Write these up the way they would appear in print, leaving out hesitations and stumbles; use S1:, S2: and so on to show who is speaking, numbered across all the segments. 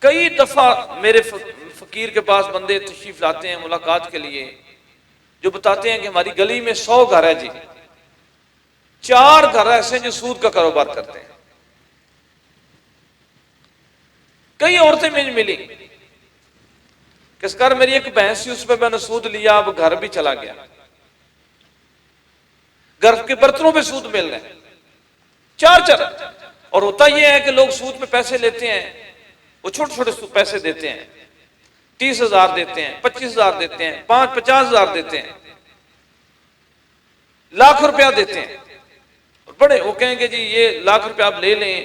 S1: کئی دفعہ میرے فقیر کے پاس بندے تشریف لاتے ہیں ملاقات کے لیے، جو بتاتے ہیں کہ ہماری گلی میں 100 گھر ہے جی، 4 گھر ایسے ہیں جو سود کا کاروبار کرتے ہیں۔ کئی عورتیں مجھے ملی، کس گھر میری ایک بہن سی، اس پہ میں نے سود لیا، اب گھر بھی چلا گیا، گھر کے برتنوں پہ سود مل رہے ہیں 4۔ اور ہوتا یہ ہے کہ لوگ سود پہ پیسے لیتے ہیں، وہ چھوٹے چھوٹے پیسے دیتے ہیں، 30,000 دیتے ہیں، 25,000 دیتے ہیں، 50,000 دیتے ہیں، لاکھ روپیہ دیتے ہیں، بڑے وہ کہیں گے جی یہ لاکھ روپیہ آپ لے لیں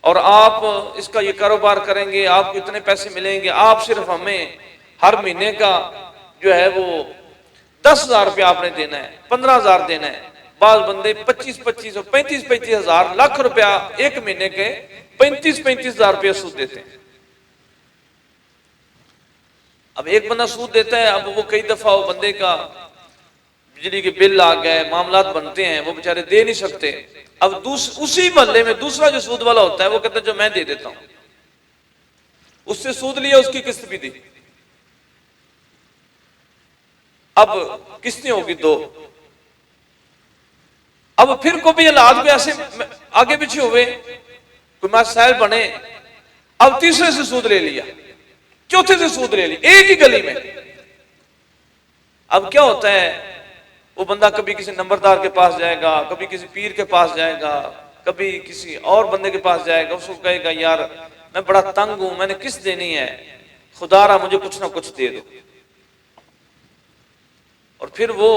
S1: اور آپ اس کا یہ کاروبار کریں گے، آپ کو اتنے پیسے ملیں گے، آپ صرف ہمیں ہر مہینے کا جو ہے وہ 10,000 روپیہ آپ نے دینا ہے، 15,000 دینا ہے۔ بعض بندے 25,000 اور 35,000 لاکھ روپیہ ایک مہینے کے 35,000 روپیہ سود دیتے ہیں۔ اب ایک بندہ سود دیتا ہے، اب وہ کئی دفعہ وہ بندے کا بجلی کے بل آ گئے، معاملات بنتے ہیں، وہ بیچارے دے نہیں سکتے، اب اسی محلے میں دوسرا جو سود والا ہوتا ہے وہ کہتا ہے جو میں دے دیتا ہوں، اس سے سود لیا، اس کی قسط بھی دی، اب قسطیں ہوگی 2۔ اب پھر کبھی حالات میں ایسے آگے پیچھے ہوئے، کوئی مسائل بنے، اب تیسرے سے سود لے لیا، چوتھے سے سود لے لیا، ایک ہی گلی میں۔ اب کیا ہوتا ہے، وہ بندہ کبھی کسی نمبردار کے پاس جائے گا، کبھی کسی پیر کے پاس جائے گا، کبھی کسی اور بندے کے پاس جائے گا، اس کو کہے گا یار میں بڑا تنگ ہوں، میں نے قسط دینی ہے، خدا را مجھے کچھ نہ کچھ دے دو۔ اور پھر وہ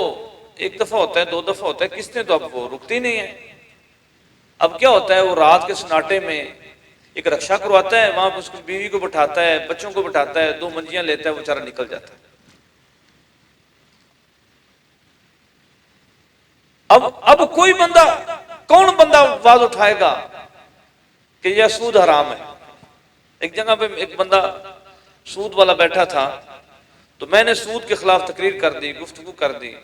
S1: ایک دفعہ ہوتا ہے، 2 دفعہ ہوتا ہے، قسطیں تو اب وہ رکتی نہیں ہیں۔ اب کیا ہوتا ہے، وہ رات کے سناٹے میں ایک رکشا کرواتا ہے، وہاں پہ اس کی بیوی کو بٹھاتا ہے، بچوں کو بٹھاتا ہے، 2 منجیاں لیتا ہے، وہ بیچارہ نکل جاتا ہے۔ اب کوئی بندہ، کون بندہ آواز اٹھائے گا کہ یہ سود حرام ہے؟ ایک جگہ پہ ایک بندہ سود والا بیٹھا تھا، تو میں نے سود کے خلاف تقریر کر دی، گفتگو کر دی۔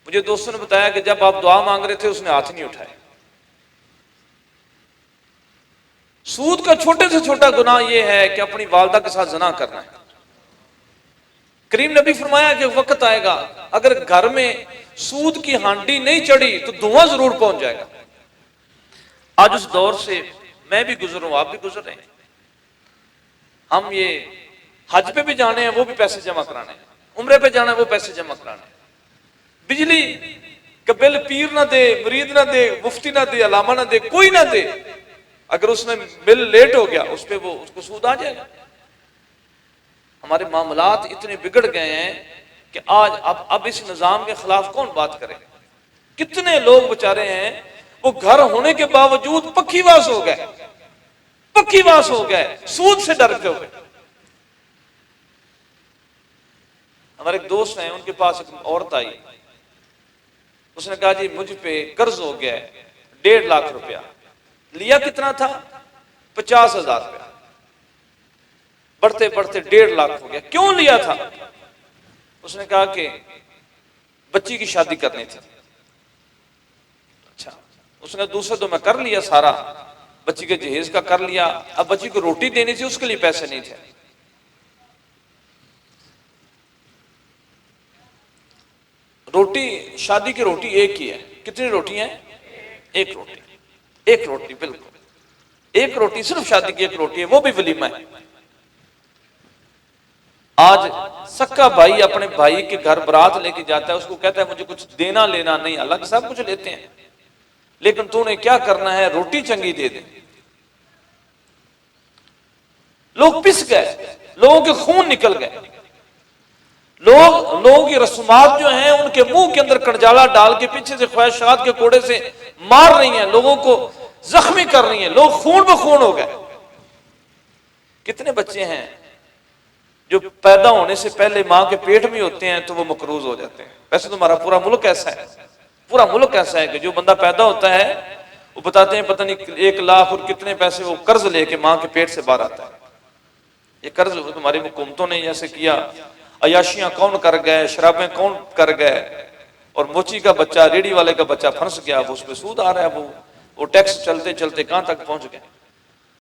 S1: مجھے دوستوں نے بتایا کہ جب آپ دعا مانگ رہے تھے اس نے ہاتھ نہیں اٹھائے۔ سود کا چھوٹے سے چھوٹا گناہ یہ ہے کہ اپنی والدہ کے ساتھ زنا کرنا ہے۔ کریم نبی فرمایا کہ وقت آئے گا اگر گھر میں سود کی ہانڈی نہیں چڑھی تو دھواں ضرور پہنچ جائے گا۔ آج اس دور سے میں بھی گزر ہوں، آپ بھی گزر رہے ہیں۔ ہم یہ حج پہ بھی جانے ہیں، وہ بھی پیسے جمع کرانے ہیں، عمرے پہ جانا ہے، وہ پیسے جمع کرانے ہیں۔ بجلی کا بل پیر نہ دے، مرید نہ دے، مفتی نہ دے، علامہ نہ دے، کوئی نہ دے، اگر اس میں بل لیٹ ہو گیا اس پہ وہ اس کو سود آ جائے گا۔ ہمارے معاملات اتنے بگڑ گئے ہیں کہ آج اب اس نظام کے خلاف کون بات کرے؟ کتنے لوگ بیچارے ہیں وہ گھر ہونے کے باوجود پکی واس ہو گئے، پکی واس ہو گئے، سود سے ڈرتے ہوئے۔ ہمارے ایک دوست ہیں، ان کے پاس ایک عورت آئی، اس نے کہا جی مجھ پہ قرض ہو گیا ہے 1.5 لاکھ روپیہ۔ لیا کتنا تھا؟ 50,000 روپیہ، بڑھتے بڑھتے 1.5 لاکھ ہو گیا۔ کیوں لیا تھا؟ اس نے کہا کہ بچی کی شادی کرنی تھی۔ اچھا، اس نے دوسرے تو میں کر لیا سارا، بچی کے جہیز کا کر لیا، اب بچی کو روٹی دینی تھی، اس کے لیے پیسے نہیں تھے۔ روٹی، شادی کی روٹی ایک ہی ہے، کتنی روٹی ہیں؟ ایک روٹی، ایک روٹی، بالکل ایک روٹی، صرف شادی کی ایک روٹی ہے، وہ بھی ولیمہ ہے۔ آج سکا بھائی اپنے بھائی کے گھر برات لے کے جاتا ہے، اس کو کہتا ہے مجھے کچھ دینا لینا نہیں، اللہ کے ساتھ کچھ لیتے ہیں، لیکن تو نے کیا کرنا ہے، روٹی چنگی دے دے۔ لوگ پس گئے، لوگوں کے خون نکل گئے، لوگوں کی رسومات جو ہیں ان کے منہ کے اندر کڑجالا ڈال کے پیچھے سے خواہشات کے کوڑے سے مار رہی ہیں، لوگوں کو زخمی کر رہی ہیں، لوگ خون بخون ہو گئے۔ کتنے بچے ہیں جو پیدا ہونے سے پہلے ماں کے پیٹ میں ہوتے ہیں تو وہ مقروض ہو جاتے ہیں۔ ویسے تو ہمارا پورا ملک ایسا ہے، پورا ملک ایسا ہے کہ جو بندہ پیدا ہوتا ہے وہ بتاتے ہیں پتہ نہیں 1 لاکھ اور کتنے پیسے وہ قرض لے کے ماں کے پیٹ سے باہر آتا ہے۔ یہ قرض ہماری حکومتوں نے جیسے کیا، عیاشیاں کون کر گئے، شرابیں کون کر گئے، اور موچی کا بچہ، ریڑھی والے کا بچہ پھنس گیا، وہ اس پہ سود آ رہا ہے، وہ ٹیکس چلتے چلتے کہاں تک پہنچ گئے۔